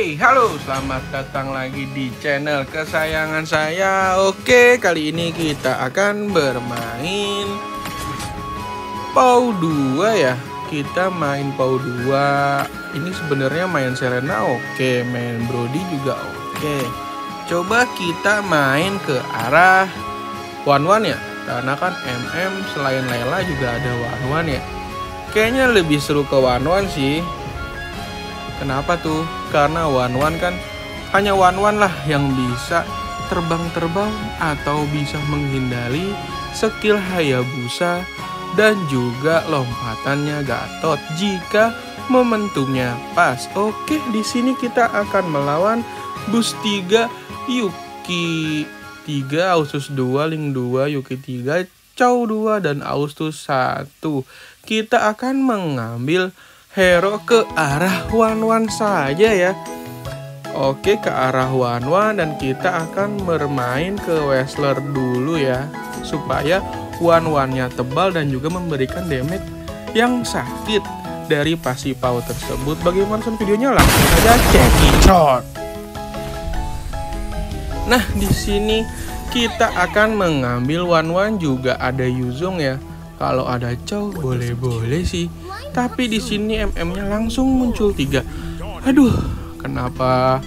Hey, halo, selamat datang lagi di channel kesayangan saya. Oke, kali ini kita akan bermain PAW 2 ya. Kita main PAW 2. Ini sebenarnya main Serena oke, main Brody juga oke. Coba kita main ke arah Wan-Wan ya. Karena kan MM selain Layla juga ada Wan-Wan ya. Kayaknya lebih seru ke Wan-Wan sih. Kenapa tuh? Karena Wan-Wan kan hanya Wan-Wan lah yang bisa terbang-terbang atau bisa menghindari skill Hayabusa dan juga lompatannya Gatot jika momentumnya pas. Oke, di sini kita akan melawan Bus 3, Yuki 3, Augustus 2, Link 2, Yuki 3, Chow 2, dan Augustus 1. Kita akan mengambil hero ke arah Wan-Wan saja ya. Oke, ke arah Wan-Wan dan kita akan bermain ke Wrestler dulu ya, supaya Wan-Wannya tebal dan juga memberikan damage yang sakit dari pasif PAW tersebut. Bagaimana videonya? Langsung saja check it out. Nah, di sini kita akan mengambil Wan-Wan, juga ada Yuzong ya. Kalau ada Chow boleh-boleh sih. Tapi di sini MM-nya langsung muncul 3. Aduh, kenapa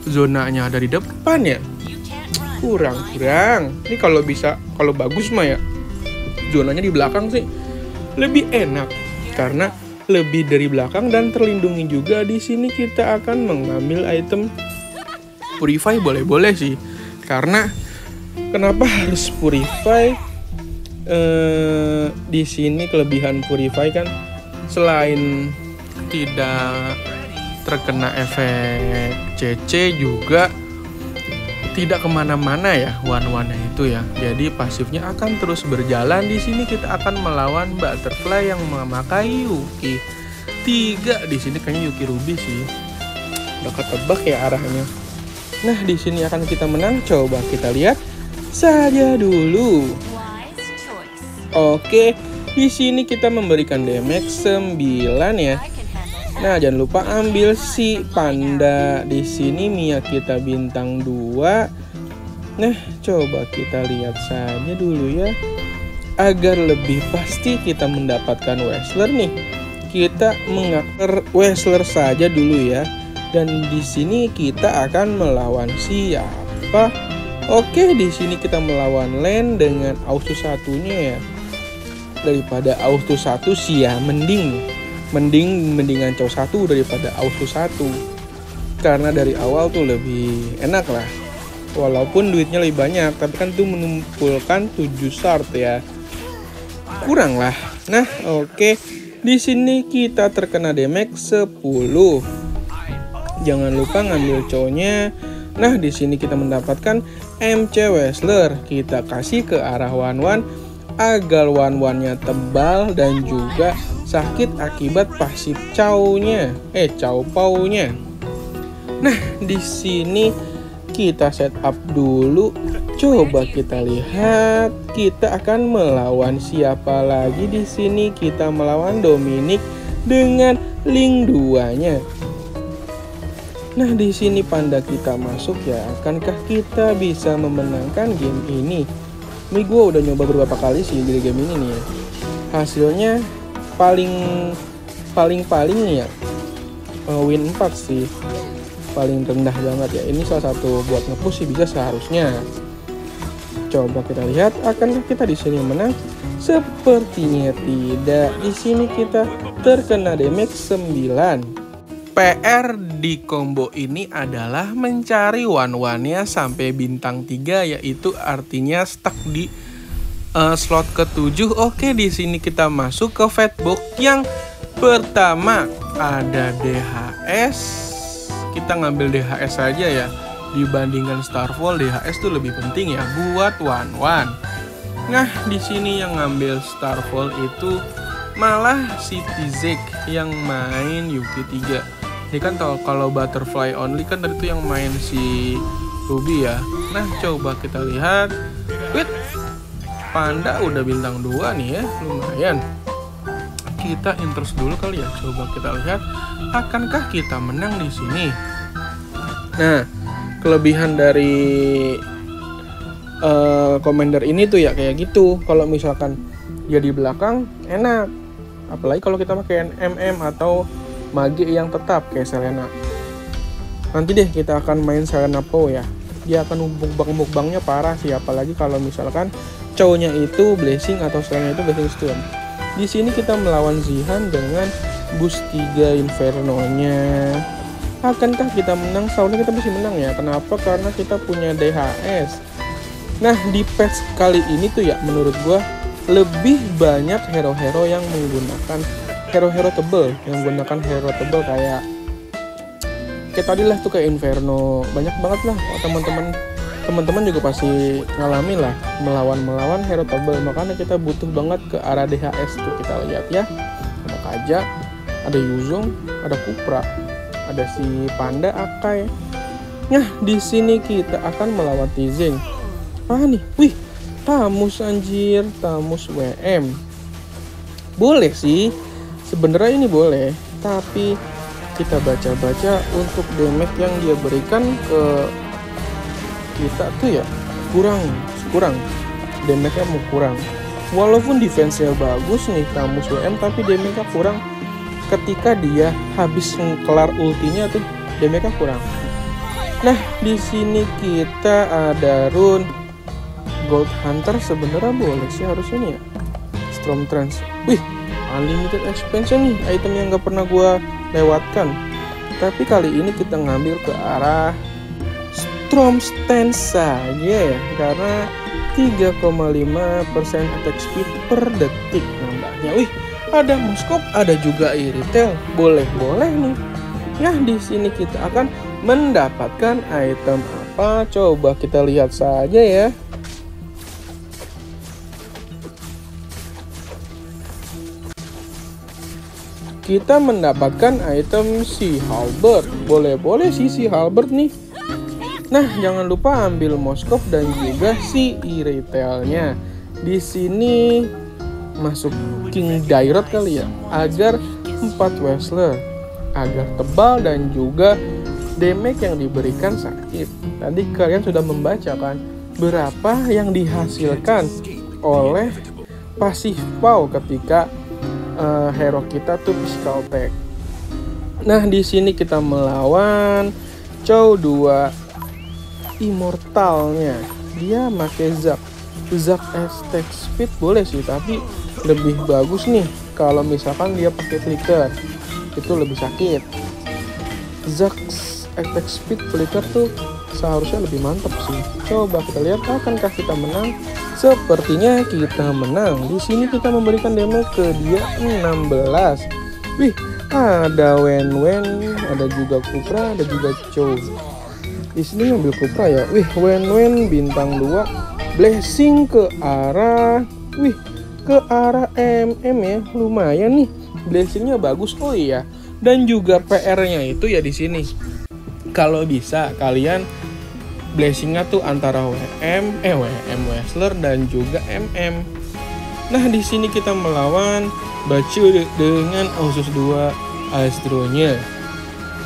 zonanya ada di depan ya? Kurang. Ini kalau bagus mah ya, zonanya di belakang sih lebih enak karena lebih dari belakang dan terlindungi juga. Di sini kita akan mengambil item Purify, boleh-boleh sih. Karena kenapa harus Purify? Di sini kelebihan Purify kan selain tidak terkena efek CC juga tidak kemana-mana ya Wan-Wan itu ya. Jadi pasifnya akan terus berjalan. Di sini kita akan melawan Butterfly yang memakai Yuki 3. Di sini kayaknya Yuki Ruby sih. Udah ketebak ya arahnya. Nah, di sini akan kita menang. Coba kita lihat saja dulu. Oke, di sini kita memberikan damage 9 ya. Nah, jangan lupa ambil si panda. Di sini Mia kita bintang 2. Nah, coba kita lihat saja dulu ya. Agar lebih pasti kita mendapatkan Wrestler nih. Kita mengaker Wrestler saja dulu ya. Dan di sini kita akan melawan siapa? Oke, di sini kita melawan Len dengan Augustus 1-nya ya. Daripada Augustus 1 sih ya, mendingan Chow 1 daripada Augustus 1. Karena dari awal tuh lebih enak lah. Walaupun duitnya lebih banyak, tapi kan tuh mengumpulkan 7 shard ya. Kurang lah. Nah, oke. Di sini kita terkena damage 10. Jangan lupa ngambil Chow-nya. Nah, di sini kita mendapatkan MC Wrestler. Kita kasih ke arah Wan-Wan agar Wan-Wannya tebal dan juga sakit akibat pasif Chow PAW-nya. Nah, di sini kita setup dulu. Coba kita lihat, kita akan melawan siapa lagi di sini? Kita melawan Dominic dengan Link 2-nya. Nah, di sini panda kita masuk ya. Akankah kita bisa memenangkan game ini? Ini gue udah nyoba beberapa kali sih di game ini nih ya. Hasilnya paling nih ya win 4 sih. Paling rendah banget ya. Ini salah satu buat nge-push sih bisa seharusnya. Coba kita lihat, akankah kita di sini menang? Sepertinya tidak. Di sini kita terkena damage 9. PR di combo ini adalah mencari Wan-Wannya sampai bintang 3, yaitu artinya stuck di slot ke-7. Oke, di sini kita masuk ke Fatbox yang pertama ada DHS. Kita ngambil DHS saja ya. Dibandingkan Starfall, DHS tuh lebih penting ya buat Wan-Wan. Nah, di sini yang ngambil Starfall itu malah si Tizek yang main Yuki 3. Ini kan kalau Butterfly only kan tadi tuh yang main si Ruby ya. Nah, coba kita lihat. Wait, panda udah bintang 2 nih ya, lumayan. Kita intros dulu kali ya. Coba kita lihat, akankah kita menang di sini? Nah, kelebihan dari Commander ini tuh ya kayak gitu. Kalau misalkan dia di belakang enak, apalagi kalau kita pakai MM atau mage yang tetap kayak Selena. Nanti deh kita akan main Selena Po ya, dia akan mukbang-mukbangnya parah sih, apalagi kalau misalkan cowoknya itu Blessing atau Selena itu Blessing Stone. Di sini kita melawan Zihan dengan boost 3 Inferno-nya. Akankah kita menang? Soalnya kita mesti menang ya. Kenapa? Karena kita punya DHS. Nah, di patch kali ini tuh ya menurut gua lebih banyak hero-hero yang menggunakan hero-hero tebel, yang menggunakan hero tebel kayak tadi lah tuh kayak Inferno. Banyak banget lah teman-teman juga pasti ngalamin lah melawan hero tebel. Makanya kita butuh banget ke arah DHS tuh. Kita lihat ya. Ada Kaja, ada Yuzong, ada Kupra, ada si Panda Akai. Nah, di sini kita akan melawan Tizeng. Ah nih, wih, Tamus anjir, Tamus WM. Boleh sih, sebenarnya ini boleh, tapi kita baca-baca untuk damage yang dia berikan ke kita tuh ya kurang. Damage-nya mau kurang. Walaupun defense-nya bagus nih Tamus WM, tapi damage-nya kurang. Ketika dia habis kelar ultinya tuh damage-nya kurang. Nah, di sini kita ada rune Gold Hunter, sebenarnya boleh sih harusnya nih ya. Storm Trance. Wih, unlimited expansion nih, item yang gak pernah gua lewatkan. Tapi kali ini kita ngambil ke arah Storm Stance saja ya, karena 3,5% attack speed per detik nambahnya. Wih, ada Moskop, ada juga Iritel. Boleh nih. Nah, di sini kita akan mendapatkan item apa? Coba kita lihat saja ya. Kita mendapatkan item si Halberd. Boleh sih si Halberd nih. Nah, jangan lupa ambil Moskov dan juga si Iritel-nya. Di sini masuk King Dairot kali ya, agar 4 Wrestler, agar tebal dan juga damage yang diberikan sakit. Tadi kalian sudah membaca kan berapa yang dihasilkan oleh pasif PAW ketika hero kita tuh physical attack. Nah, di sini kita melawan Chow 2 Immortalnya. Dia pakai Zac attack speed boleh sih, tapi lebih bagus nih kalau misalkan dia pakai flicker, itu lebih sakit. Zac attack speed flicker tuh seharusnya lebih mantap sih. Coba kita lihat akankah kita menang. Sepertinya kita menang. Di sini kita memberikan damage ke dia 16. Wih, ada Wen, ada juga Kupra, ada juga Chow. Di sini ambil Kupra ya. Wih, Wen bintang 2, Blessing ke arah MM ya. Lumayan nih. Blessingnya bagus. Oh iya. Dan juga PR-nya itu ya di sini. Kalau bisa kalian Blessingnya tuh antara WM Wrestler dan juga MM. Nah, di sini kita melawan Bacu dengan Ausus 2 Astro-nya.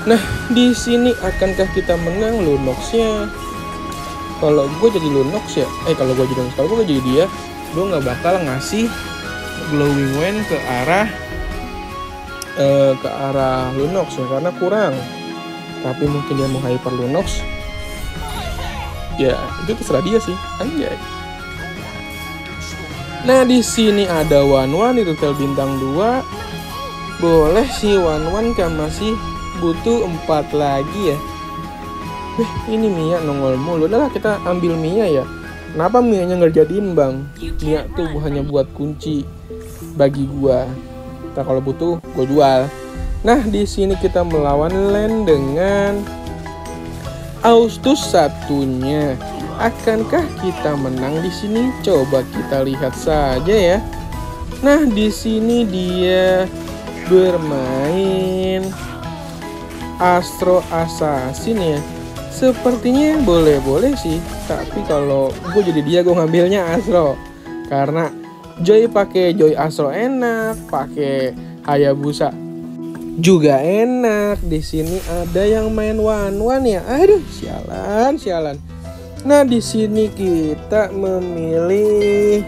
Nah, di sini akankah kita menang Lunox-nya? Kalau gue jadi Lunox ya, kalau gue jadi dia, gue nggak bakal ngasih Glowing Wind ke arah Lunox ya, karena kurang. Tapi mungkin dia mau Hyper Lunox. Ya, itu terserah dia sih, anjay. Nah, di sini ada Wan Iritel bintang 2. Boleh sih Wan kan masih butuh 4 lagi ya. Ini Mia nongol mulu. Udah lah, kita ambil Mia ya. Kenapa Mia-nya nggak jadiin bang? Mia tuh hanya buat kunci bagi gua. Nah, kalau butuh gua jual. Nah, di sini kita melawan Len dengan Austus satunya. Akankah kita menang di sini? Coba kita lihat saja ya. Nah, di sini dia bermain Astro Assassin ya. Sepertinya boleh sih. Tapi kalau gue jadi dia, gue ngambilnya Astro. Karena Joy pakai Joy Astro enak, pakai Hayabusa juga enak. Di sini ada yang main one ya. Aduh, sialan. Nah, di sini kita memilih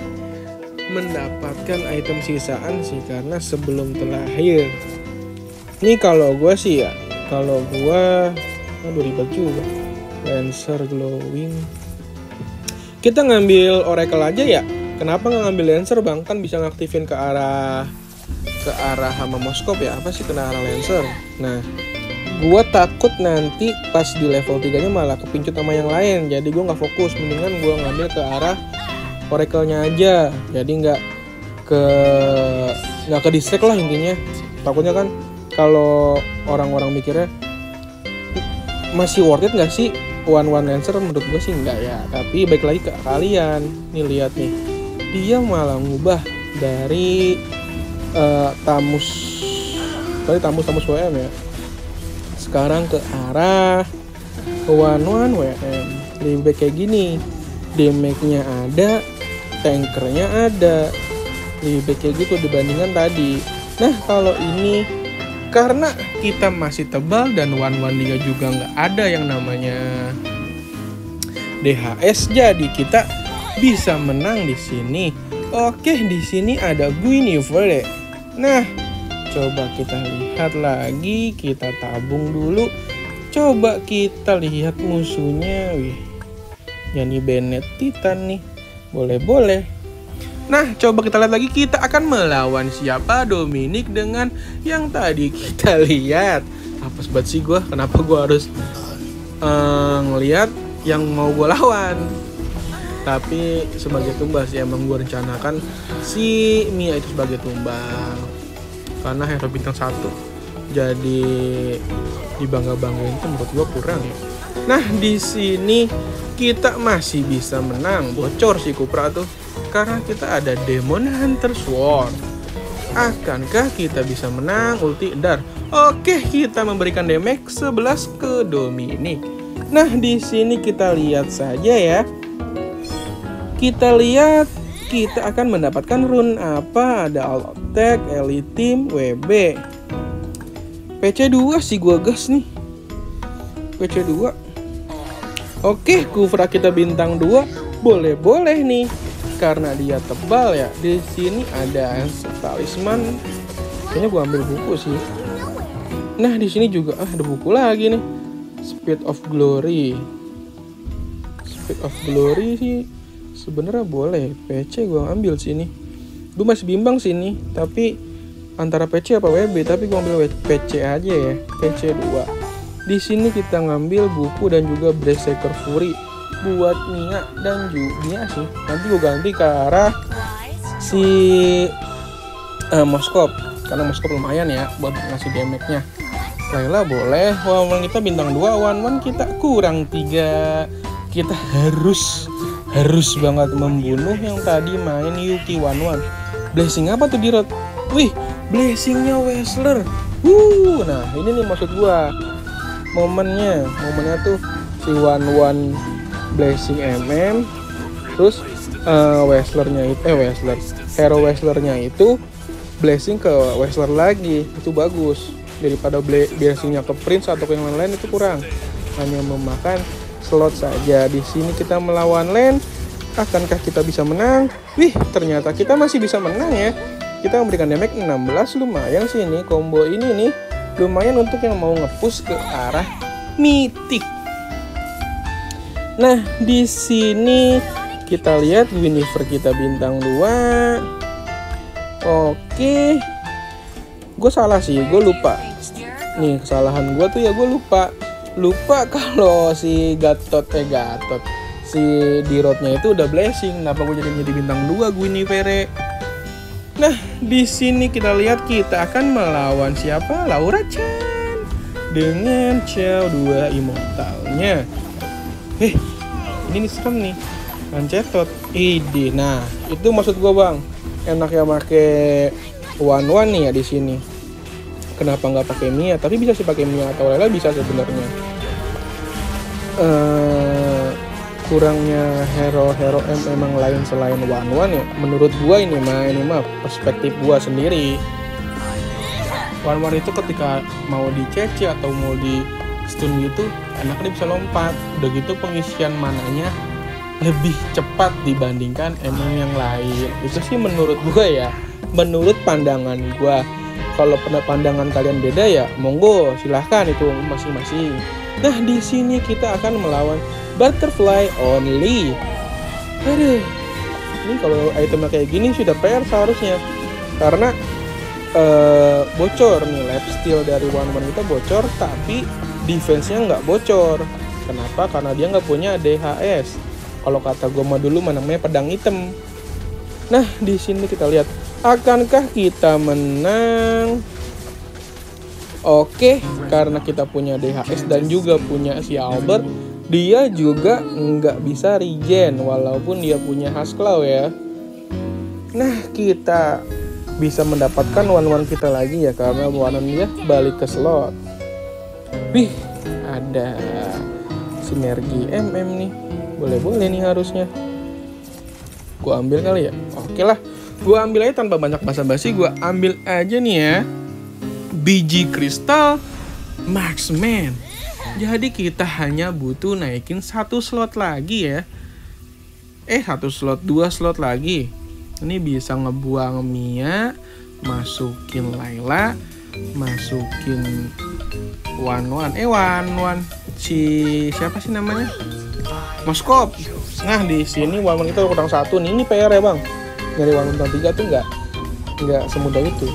mendapatkan item sisaan sih, karena sebelum terakhir. Ini kalau gue sih ya, aduh ribet juga. Lancer glowing. Kita ngambil oracle aja ya. Kenapa nggak ngambil Lancer bang? Kan bisa ngaktifin ke arah Hama Moskop ya. Apa sih kena arah Lancer? Nah, gua takut nanti pas di level 3 nya malah kepincut sama yang lain. Jadi gua nggak fokus. Mendingan gua ngambil ke arah oracle-nya aja. Jadi nggak ke distract lah intinya. Takutnya kan kalau orang-orang mikirnya masih worth it nggak sih one Lancer, menurut gue sih enggak ya. Tapi baik lagi ke kalian. Nih lihat nih, dia malah ngubah dari Tamus WM ya, sekarang ke arah one WM. Lebih baik kayak gini, damage-nya ada, tankernya ada. Lebih baik kayak gitu dibandingkan tadi. Nah, kalau ini karena kita masih tebal dan one dia juga nggak ada yang namanya DHS, jadi kita bisa menang di sini. Oke, di sini ada Guinevere. Nah, coba kita lihat lagi, kita tabung dulu. Coba kita lihat musuhnya. Wih, jadi Bennett Titan nih. Boleh. Nah, coba kita lihat lagi, kita akan melawan siapa? Dominic dengan yang tadi kita lihat. Apes banget sih gue, kenapa gue harus ngelihat yang mau gue lawan. Tapi sebagai tumbal sih, emang gue rencanakan si Mia itu sebagai tumbal, karena hero bintang 1 jadi dibangga-banggain itu menurut gue kurang ya. Nah, di sini kita masih bisa menang. Bocor si Kupra tuh, karena kita ada Demon Hunter Sword. Akankah kita bisa menang? Ulti dar. Oke, kita memberikan damage 11 ke Dominic. Nah, di sini kita lihat saja ya. Kita lihat kita akan mendapatkan rune apa? Ada All Attack, Elite Team, WB. PC2 sih gua gas nih. PC2. Oke, Kufra kita bintang 2. Boleh nih. Karena dia tebal ya. Di sini ada talisman. Kayaknya gua ambil buku sih. Nah, di sini juga ada buku lagi nih. Speed of Glory. Speed of Glory sih sebenarnya boleh. PC gua ambil sini. Gua masih bimbang sini, tapi antara PC apa WB, tapi gua ambil PC aja ya. PC 2. Di sini kita ngambil buku dan juga Berserker Fury buat Mia dan juga sih. Nanti gue ganti ke arah si Moskop, karena Moskop lumayan ya buat ngasih damage-nya. Layla boleh. Wah, kita bintang 2, one kita kurang 3. Kita harus banget membunuh yang tadi main Yuki one. Blessing apa tuh di road? Wih, blessingnya Wrestler. Nah ini nih maksud gua. Momennya tuh si one blessing terus hero Wrestlernya itu blessing ke Wrestler lagi, itu bagus daripada blessingnya ke Prince atau ke yang lain, itu kurang, hanya memakan slot saja. Di sini kita melawan Lane, akankah kita bisa menang? Wih, ternyata kita masih bisa menang ya. Kita memberikan damage 16, lumayan sih ini combo ini nih, lumayan untuk yang mau nge-push ke arah Mythic. Nah, di sini kita lihat Guinevere kita bintang 2. Oke. Gue salah sih, gue lupa. Nih, kesalahan gue tuh ya, gue lupa kalau si Gatot. Si D-Road-nya itu udah blessing. Kenapa gue jadi bintang 2 Guinevere? Nah, di sini kita lihat kita akan melawan siapa? Laura Chan dengan Chao 2 immortalnya. Ini serem nih. Ancetot. Nah, itu maksud gue bang. Enak ya make one nih ya di sini. Kenapa nggak pakai Mia? Tapi bisa sih pakai Mia atau Layla bisa sebenarnya. Kurangnya hero memang lain selain one ya. Menurut gue ini mah perspektif gue sendiri. Wan-Wan itu ketika mau di CC atau mau di stun gitu, enaknya bisa lompat. Udah gitu pengisian mananya lebih cepat dibandingkan yang lain. Itu sih menurut gue ya, menurut pandangan gue. Kalau pandangan kalian beda ya monggo, silahkan itu masing-masing. Nah di sini kita akan melawan Butterfly Only. Aduh, ini kalau itemnya kayak gini sudah PR seharusnya, karena bocor nih, lifesteal dari Wan-Wan kita bocor, tapi defense-nya nggak bocor. Kenapa? Karena dia nggak punya DHS. Kalau kata gue mah dulu namanya pedang hitam. Nah di sini kita lihat, akankah kita menang? Oke, karena kita punya DHS dan juga punya si Albert, dia juga nggak bisa regen walaupun dia punya Hasklaw ya. Nah kita bisa mendapatkan Wan-Wan kita lagi ya, karena Wan-Wan dia balik ke slot. Wih, ada sinergi nih, boleh-boleh nih harusnya. Gua ambil kali ya. Oke lah, gua ambil aja tanpa banyak basa-basi. Gua ambil aja nih ya, biji kristal marksman. Jadi kita hanya butuh naikin 1 slot lagi ya. 1 slot, 2 slot lagi. Ini bisa ngebuang Mia, masukin Layla, masukin Wan-Wan. Wan-Wan si siapa sih namanya? Moskop. Nah di sini Wan-Wan kita kurang 1 nih. Ini PR ya bang. Nyari Wan-Wan 3 tuh nggak semudah itu.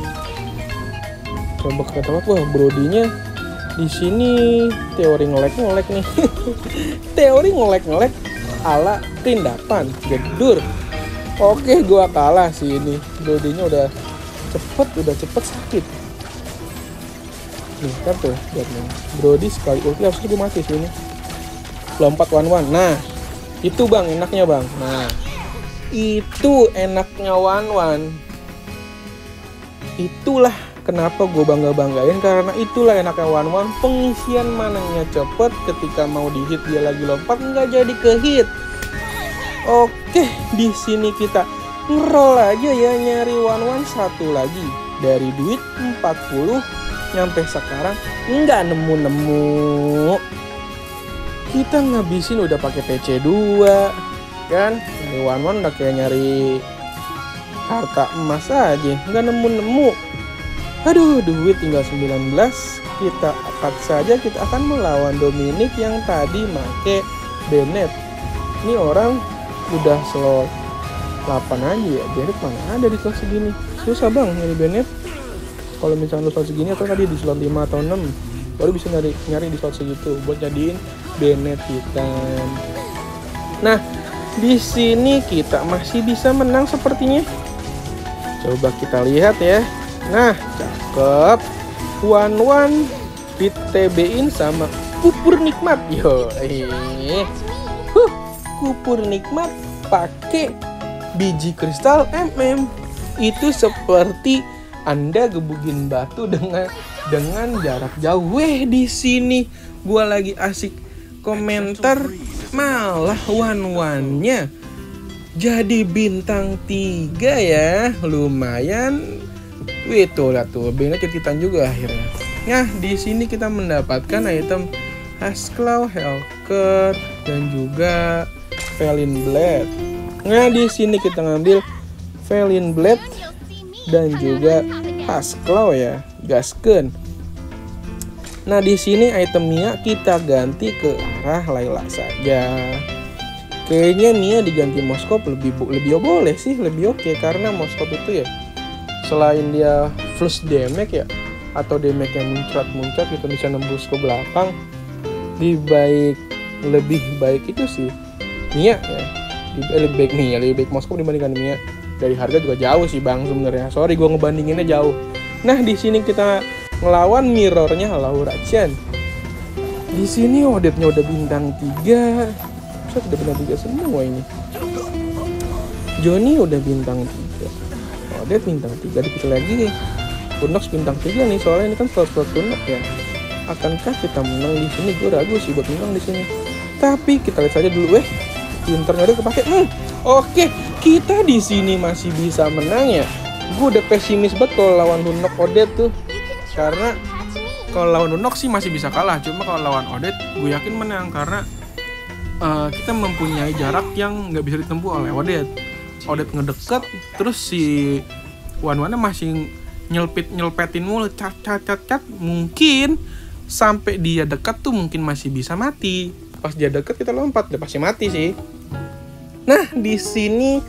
Coba kita tebak, wah Brodinya di sini teori ngelek nih. Teori ngelek ala tindakan gedur. Oke, gua kalah sih ini. Brodinya udah cepet sakit. Nih kan tuh, lihat nih. Brody sekali ulti harusnya gue mati sih ini. Lompat Wan-Wan. Nah, itu bang enaknya bang. Nah, itu enaknya Wan-Wan. Itulah kenapa gue banggain, karena itulah enaknya Wan-Wan. Pengisian mananya cepet, ketika mau di-hit dia lagi lompat nggak jadi ke-hit. Oke, di sini kita ngerol aja ya, nyari Wan-Wan 1 lagi. Dari duit 40 nyampe sekarang nggak nemu. Kita ngabisin udah pakai PC 2 kan. Ini Wan-Wan udah kayak nyari harta emas aja, nggak nemu. Aduh, duit tinggal 19. Kita angkat saja, kita akan melawan Dominic yang tadi make Bennett. Ini orang udah slot 8 aja ya. Bennett mana ada di slot segini? Susah bang nyari Bennett. Kalau misalnya lu slot segini, atau tadi di slot 5 atau 6 baru bisa nyari di slot segitu buat jadiin Bennett Titan. Nah di sini kita masih bisa menang sepertinya. Coba kita lihat ya. Nah cakep, Wan-Wan di TB-in sama kupur nikmat. Kupur nikmat pakai biji kristal itu seperti Anda gebugin batu dengan jarak jauh. Di sini gua lagi asik komentar, malah Wan-Wannya jadi bintang 3 ya, lumayan. Wih tuh lihat tuh, Bennett Titan juga akhirnya. Nah di sini kita mendapatkan item Hasklaw, Helker, dan juga Felin Blade. Nah di sini kita ngambil Felin Blade dan juga Hasklaw ya, gaskeun. Nah di sini item Mia kita ganti ke arah Layla saja. Kayaknya Mia diganti Moskop lebih boleh sih, lebih oke, karena Moskop itu ya selain dia flush damage ya, atau damage yang muncrat gitu bisa nembus ke belakang, lebih baik itu sih Mia ya. Lebih baik Moskop dibandingkan Mia. Dari harga juga jauh sih bang sebenarnya. Sorry gue ngebandinginnya jauh. Nah di sini kita ngelawan mirrornya Laura Chen. Di sini Odette-nya udah bintang 3. Saya udah bintang 3 semua ini. Johnny udah bintang 3. Odette bintang 3, dikit lagi. Tunox bintang 3 nih, soalnya ini kan slot Tunox ya. Akankah kita menang di sini? Gue ragu sih buat menang di sini. Tapi kita lihat saja dulu. Pinternya udah kepake. Oke, kita di sini masih bisa menang ya. Gue udah pesimis banget kalau lawan Tunox Odette tuh. Karena kalau lawan Lunox sih masih bisa kalah, cuma kalau lawan Odette gue yakin menang karena kita mempunyai jarak yang nggak bisa ditempuh oleh Odette. Odette ngedeket, terus si Wan-Wannya masih nyelpetin mulu, cat, mungkin sampai dia dekat tuh mungkin masih bisa mati. Pas dia deket kita lompat, udah pasti mati sih. Nah, di sini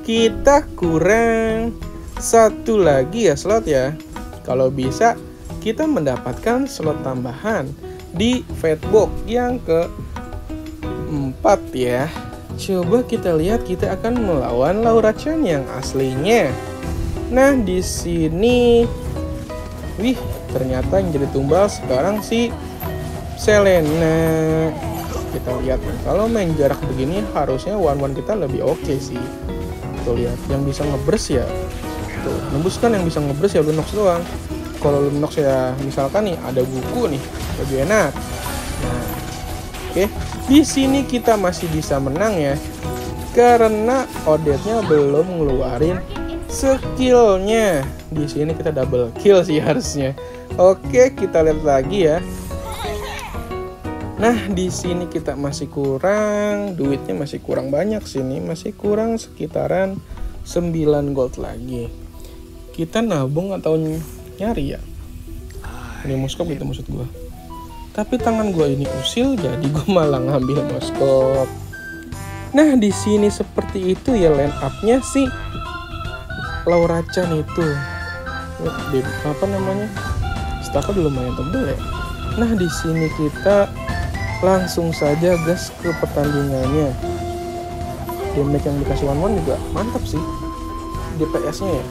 kita kurang satu lagi ya slot ya. Kalau bisa kita mendapatkan slot tambahan di Fatbox yang keempat ya. Coba kita lihat, kita akan melawan Laura Chan yang aslinya. Nah, di sini ternyata yang jadi tumbal sekarang si Selena. Kita lihat nih, kalau main jarak begini harusnya Wan-Wan kita lebih oke sih. Tuh lihat, yang bisa ngebres ya. Tuh, nembus kan yang bisa ngebres ya Lunox doang. Kalau Lunox ya misalkan nih ada buku nih, lebih enak. Nah, oke. Di sini kita masih bisa menang ya. Karena Odette-nya belum ngeluarin skillnya. Di sini kita double kill sih harusnya. Oke, kita lihat lagi ya. Nah, di sini kita masih kurang, duitnya masih kurang banyak sini, masih kurang sekitaran 9 gold lagi. Kita nabung atau nyari ya? Ini moskop gitu maksud gua. Tapi tangan gue ini usil, jadi gue malah ngambil moskop. Nah, di sini seperti itu ya line up-nya sih Laura Chan itu. Apa namanya? Staka udah lumayan tebel ya. Nah, di sini kita langsung saja gas ke pertandingannya. Damage yang dikasih Wan-Wan juga mantap sih. DPS-nya ya.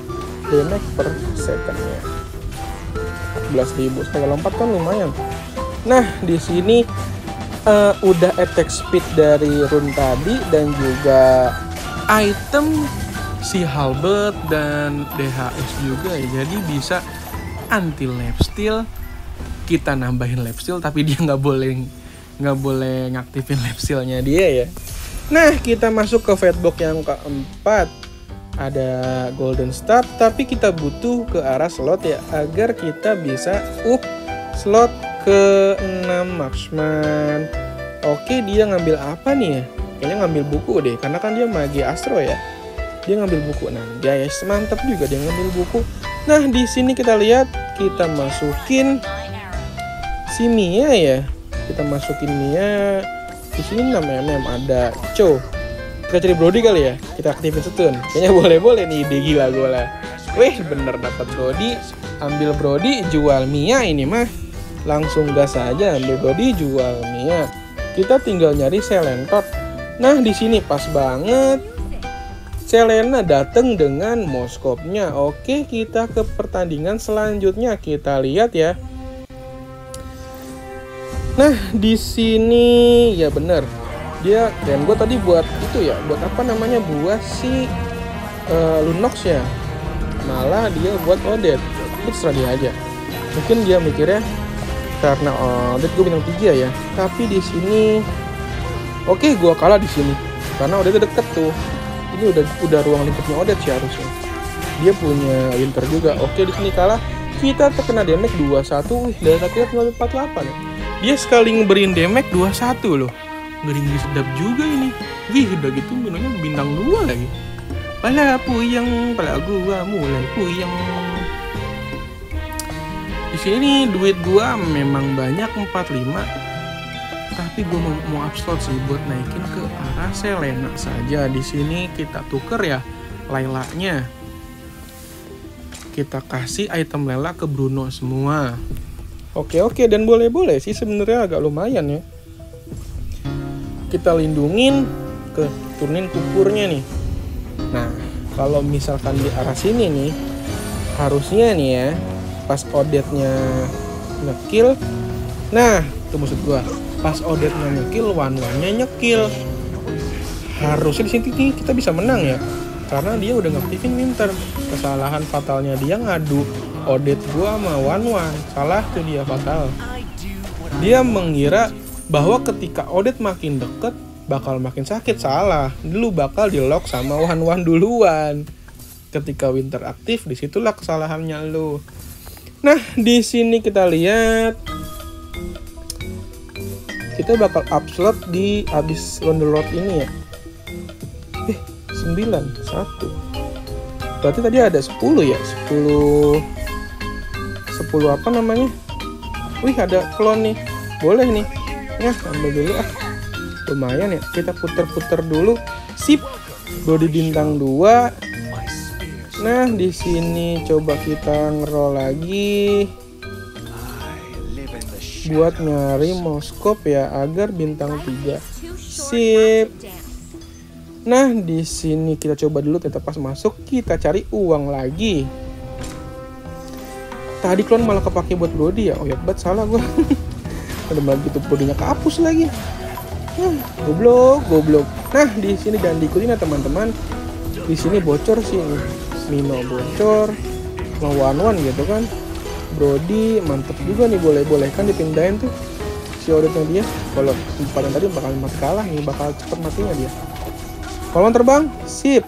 Damage per second-nya 14.000. Sekali lompat kan lumayan. Nah, di sini udah attack speed dari rune tadi dan juga item si Halberd dan DHS juga ya. Jadi bisa anti lifesteal. Kita nambahin lifesteal tapi dia nggak boleh ngaktifin lifestealnya dia ya. Nah, kita masuk ke Fatbox yang keempat. Ada Golden Star, tapi kita butuh ke arah slot ya agar kita bisa slot ke-6 marksman. Oke, dia ngambil apa nih ya? Kayaknya ngambil buku deh, karena kan dia magi astro ya. Dia ngambil buku. Nah, guys, mantap juga dia ngambil buku. Nah, di sini kita lihat, kita masukin si Mia ya. Kita masukin Mia. Di sini 6 mm ada Cho. Kita cari Brody kali ya. Kita aktifin stun. Kayaknya boleh nih, ide gila gue lah. Wih, bener dapat Brody. Ambil Brody, jual Mia ini mah. Langsung gas aja, ambil Brody, jual Mia. Kita tinggal nyari Selentot. Nah, di sini pas banget Selena datang dengan moskopnya. Oke, kita ke pertandingan selanjutnya. Kita lihat ya. Nah, di sini ya bener. Dia dan gue tadi buat itu ya, buat apa namanya, buat si Lunox ya. Malah dia buat Odette. Itu terserah dia aja. Mungkin dia mikirnya karena Odette gue bintang 3 ya. Tapi di sini oke, gue kalah di sini karena Odette deket tuh. Ini udah ruang lingkupnya Odette sih harusnya. Dia punya Winter juga. Oke, di sini kalah. Kita terkena damage 21. Wih, dari sakitnya cuma 48 ya. Dia sekali ngeberin damage 21 loh. Ngeri sedap juga ini. Wih, udah gitu minunya bintang 2 lagi. Pala puyeng, pala gua mulai puyeng. Di sini duit gua memang banyak 45. Tapi gua mau upslot sih buat naikin ke arah Selena saja. Di sini kita tuker ya Laila-nya. Kita kasih item Layla ke Bruno semua. Oke, dan boleh sih sebenarnya agak lumayan ya. Kita lindungin ke turunin kukurnya nih. Nah, kalau misalkan di arah sini nih, harusnya nih ya, pas Odette-nya ngekill. Nah, itu maksud gua. Pas Odette-nya ngekill, Wan-Wannya nyekill. Harusnya di sini kita bisa menang ya. Karena dia udah ngaktifin Winter. Kesalahan fatalnya dia ngadu Odette gua sama Wan-Wan. Salah tuh dia fatal. Dia mengira bahwa ketika Odette makin deket bakal makin sakit. Salah, dulu bakal di lock sama Wan-Wan duluan. Ketika Winter aktif, disitulah kesalahannya lu. Nah, di sini kita lihat kita bakal upload di abis Wonderlord ini ya. 9, 1. Berarti tadi ada 10 ya. 10 apa namanya? Wih, ada klon nih. Boleh nih. Nah, ambil dulu ah. Lumayan ya. Kita puter-puter dulu. Sip. Brody bintang 2. Nah, di sini coba kita ngerol lagi buat nyari moskop ya agar bintang 3. Sip. Nah, di sini kita coba dulu, kita pas masuk kita cari uang lagi. Tadi klon malah kepake buat Brody ya. Oh ya, bet salah gua. Ada malah gitu Brody-nya kehapus lagi. Goblok. Nah, di sini jangan diikutin ya teman-teman. Di sini bocor sih nih. Mino bocor, one gitu kan. Brody mantep juga nih, boleh kan dipindahin tuh si Odette-nya dia. Kalau tempatan tadi bakal mati kalah nih, bakal cepet matinya dia. Kolon terbang, sip.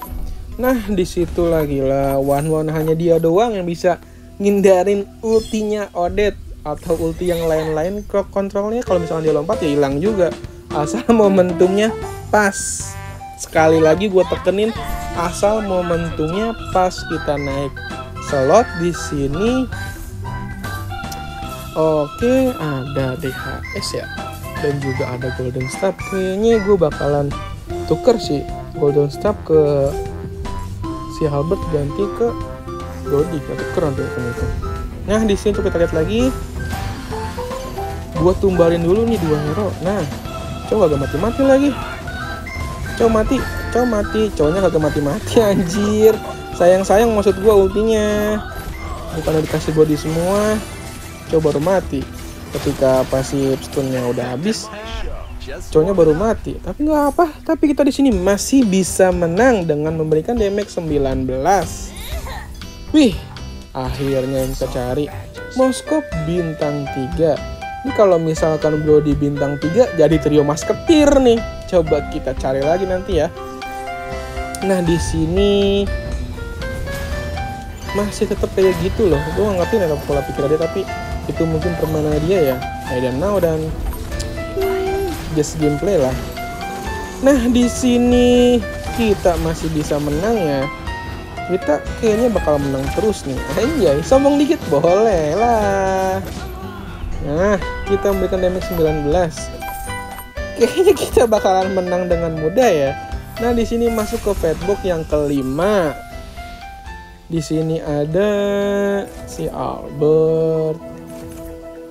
Nah, di situ lagi lah one hanya dia doang yang bisa ngindarin ultinya Odette atau ulti yang lain-lain. Kontrolnya kalau misalnya dia lompat ya hilang juga. Asal momentumnya pas. Sekali lagi gue tekenin, asal momentumnya pas kita naik slot di sini. Oke, ada DHS ya, dan juga ada Golden Stab. Kayaknya gue bakalan tuker sih Golden Stab ke si Halberd, ganti ke Brody. Ya, tuker nanti itu. Nah, di sini coba kita lihat lagi. Gue tumbalin dulu nih 2 hero. Nah, coba gak mati-mati lagi. Coba mati. Cowoknya kagak mati-mati anjir. Sayang maksud gua ultinya. Bukan dikasih body semua. Coba baru mati. Ketika pasif stunnya udah habis, cowoknya baru mati. Tapi nggak apa. Tapi kita di sini masih bisa menang dengan memberikan damage 19. Wih, akhirnya yang kita cari moskop bintang 3. Ini kalau misalkan Brody bintang 3 jadi trio masketir nih. Coba kita cari lagi nanti ya. Nah, di sini masih tetap kayak gitu loh. Gue nggak ngerti nih pola pikir dia, tapi itu mungkin permainan dia ya. I don't know, dan just gameplay lah. Nah, di sini kita masih bisa menang ya. Kita kayaknya bakal menang terus nih. Anjay, sombong dikit boleh lah. Nah, kita memberikan damage 19. Kayaknya kita bakalan menang dengan mudah ya. Nah, di sini masuk ke fatbox yang kelima. Di sini ada si Albert.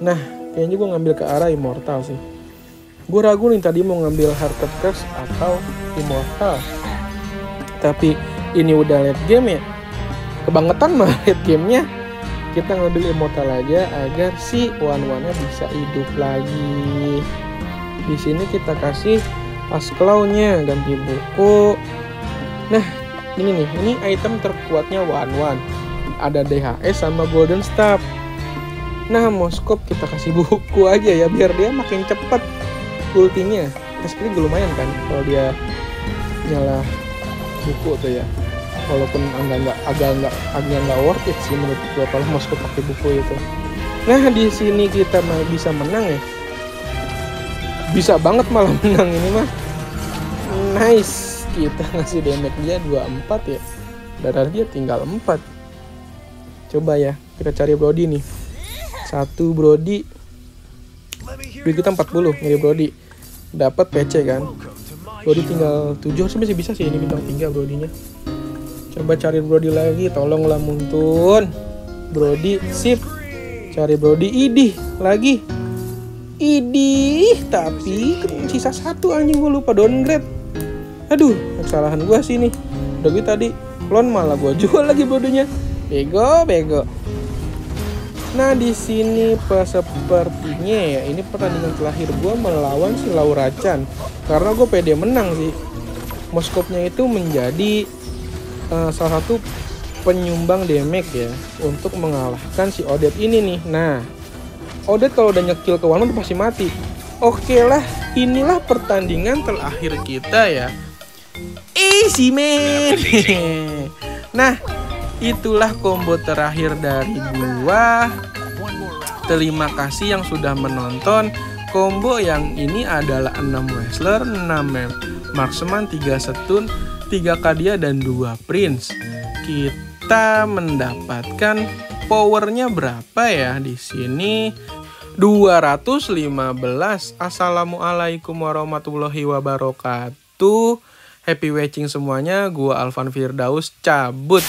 Nah, kayaknya gue ngambil ke arah Immortal sih. Gue ragu nih tadi mau ngambil Hearted Curse atau Immortal. Tapi ini udah late game ya. Kebangetan mah late gamenya. Kita ngambil Immortal aja agar si one-one-nya bisa hidup lagi. Di sini kita kasih Pasclaw-nya, ganti buku. Nah, ini nih, ini item terkuatnya one-one. Ada DHS sama Golden Stab. Nah, moskop kita kasih buku aja ya, biar dia makin cepet ultinya. Tapi juga lumayan kan kalau dia nyala buku tuh ya. Walaupun agak nggak worth it sih menurut gue kalau moskop pakai buku itu. Nah, di sini kita bisa menang ya. Bisa banget malah menang ini mah. Nice. Kita ngasih damage dia 24 ya. Darah dia tinggal 4. Coba ya, kita cari Brody nih. 1 Brody. Duit kita 40 milih Brody. Dapat PC kan. Brody tinggal 7, harusnya masih bisa sih ini bintang 3 Brody-nya. Coba cari Brody lagi, tolonglah Muntun. Brody, sip. Cari Brody, idih lagi. Idih, tapi sisa 1 anjing, gue lupa downgrade. Aduh, kesalahan gue sih nih. Udah gue tadi klon malah gue jual lagi Brody-nya. Bego. Nah, di sini sepertinya ya ini pertandingan terakhir gue melawan si Laura Chan. Karena gue pede menang sih. Moskopnya itu menjadi salah satu penyumbang damage ya untuk mengalahkan si Odette ini nih. Nah, Odette kalau udah nyekill ke one tuh pasti mati. Oke lah, inilah pertandingan terakhir kita ya. Easy man. Nah, Itulah combo terakhir dari gua. Terima kasih yang sudah menonton. Combo yang ini adalah 6 wrestler, 6 marksman, 3 stun, 3 Kadia dan 2 prince. Kita mendapatkan powernya berapa ya di sini? 215. Assalamualaikum warahmatullahi wabarakatuh. Happy watching semuanya. Gua Alvan Firdaus cabut.